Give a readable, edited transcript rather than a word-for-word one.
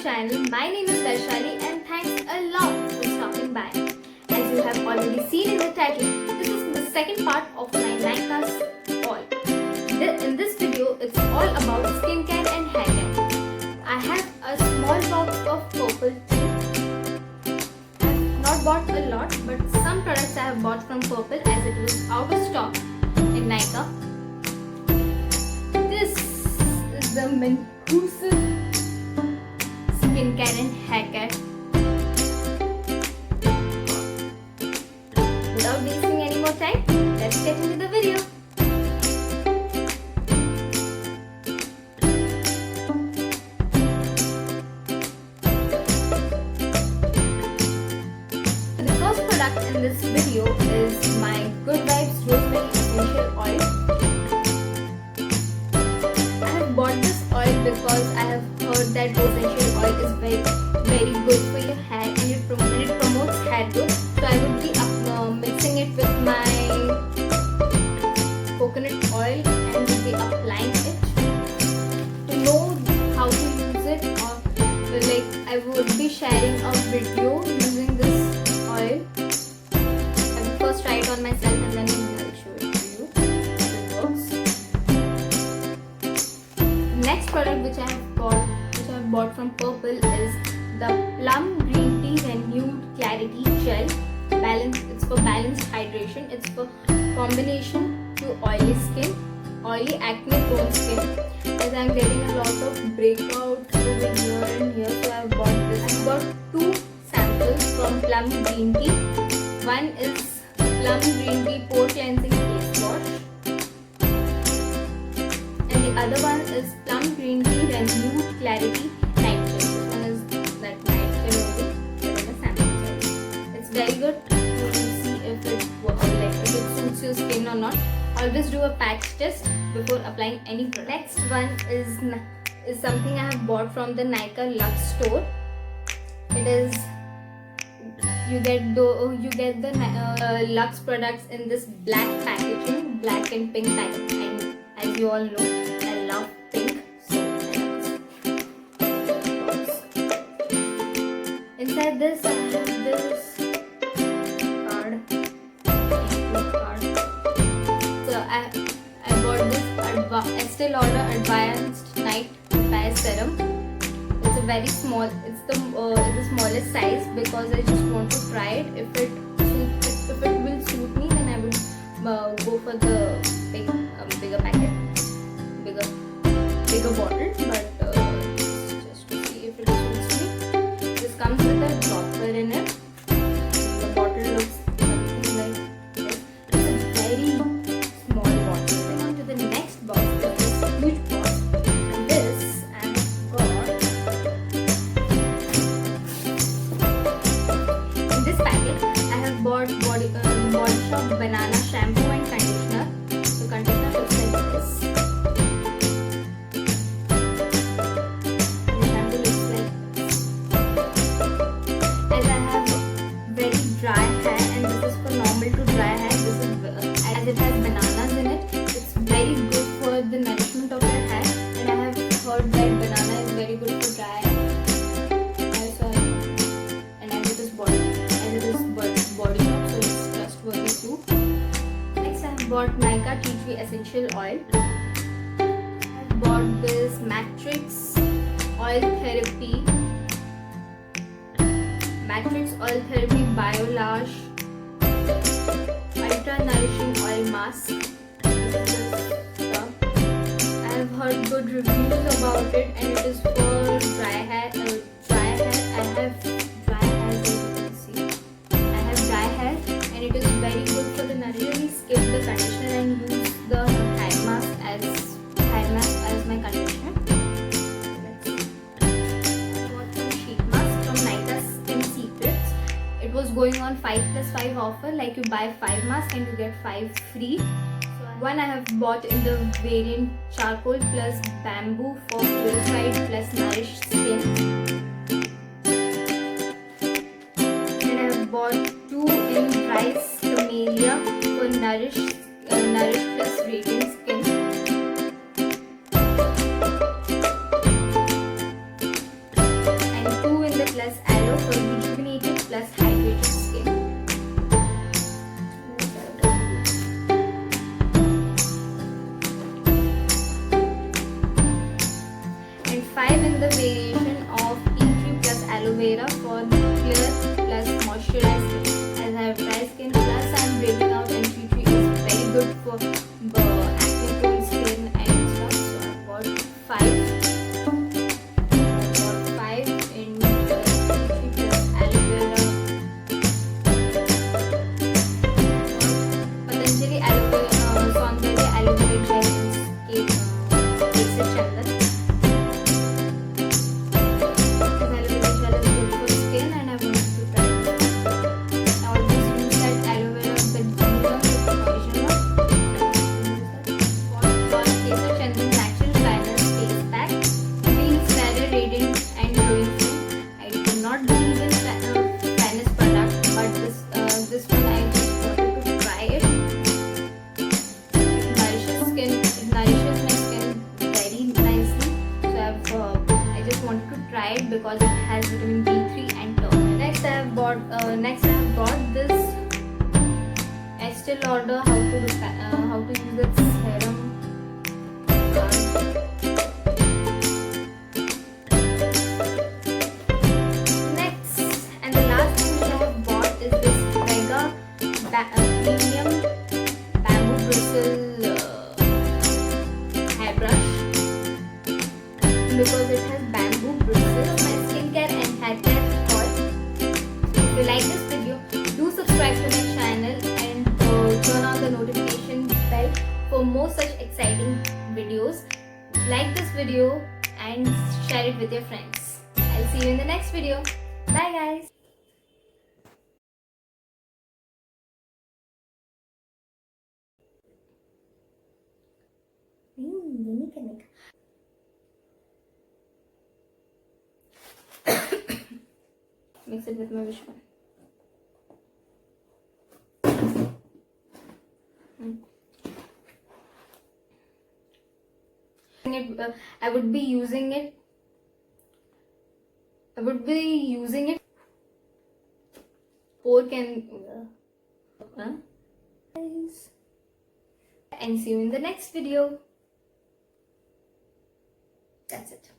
channel. My name is Baishali and thanks a lot for stopping by. As you have already seen in the title, this is the second part of my Nykaa haul. In this video, it's all about skincare and hair care. I have a small box of purple too. I have not bought a lot, but some products I have bought from purple as it was out of stock in Nykaa. This is the Menhusive skincare and hair care. Without wasting any more time, let's get into the video. The first product in this video is my Good Vibes Rosemary Essential Oil. I have bought this oil because I have heard that essential oil is very good for your hair and it promotes hair growth. So I would be mixing it with my coconut oil and will be applying it. To know how to use it, or I would be sharing a video using this oil. I will first try it on myself and then I'll show it to you how it works. Next product which I have bought from Purple is the Plum Green Tea Renewed Clarity Gel. It's for balanced hydration. It's for combination to oily skin, oily acne prone skin. As I'm getting a lot of breakouts over here and here, so I've bought this. I've got two samples from Plum Green Tea. One is Plum Green Tea Pore Cleansing Face Wash, and the other one is Plum Green Tea Renewed Clarity Night Gel. This one is that night gel only, but in a sample size. It's very good to see if it suits your skin or not. Always do a patch test before applying any product. Next one is something I have bought from the Nykaa Lux store. It is you get the Lux products in this black packaging, black and pink packaging. And as you all know, I love pink. So inside this I have this card. So I bought this Estee Lauder Advanced Night Repair Serum. It's a very small. It's the smallest size because I just want to try it. If it will suit me, then I will go for the bigger packet, bigger bottle. But just to see if it suits me, this comes with a dropper in it. The bottle looks something like this. It's a very small bottle. Moving on to the next box, this is huge box. And this I have got. In this packet, I have bought Body Shop Banana Shampoo and Conditioner. The conditioner looks like this. The shampoo looks like this. As I have very dry hair and this is for normal to dry hair, this is as it has bananas in it. It's very good for the nourishment of your hair, and I have heard that banana is very good for dry hair. And as it is body shop, so it's trustworthy too. Next, I have bought Nykaa Tea Tree Essential Oil. I have bought this Matrix Oil Therapie Biolage Ultra Nourishing Oil Masque. This is stuff. I have heard good reviews about it, and it is for dry hair. I have dry hair, as you can see. I have dry hair, and it is very good for the nourishing. Skip the conditioner and use the hair mask as my conditioner. Let's see. I got some sheet mask from Nykaa Skin Secrets. It was going on 5+5 offer, like you buy 5 masks and you get 5 free. So one I have bought in the variant Charcoal plus Bamboo for purified plus nourished skin. Then I have bought 2 in Rice Camellia for nourished plus radiant skin. And 5 in the variation of tea tree plus aloe vera for clear plus moisturized skin. As I have dry skin plus I am breaking out, and tea tree is very good for acne prone skin and stuff. So I bought 5. In tea tree plus aloe vera. Patanjali aloe vera, Saundharya aloe vera gel in kesar chandan. Because it has vitamin D3 and turmeric. Next I have bought this Estee Lauder how to use its serum. Next and the last thing which I have bought is this Vega premium bamboo bristle hairbrush, because it has bamboo bristles. My skincare and haircare haul. If you like this video, do subscribe to my channel and turn on the notification bell for more such exciting videos. Like this video and share it with your friends. I'll see you in the next video. Bye guys. Mix it with my wish one. I would be using it. Pork and see you in the next video. That's it.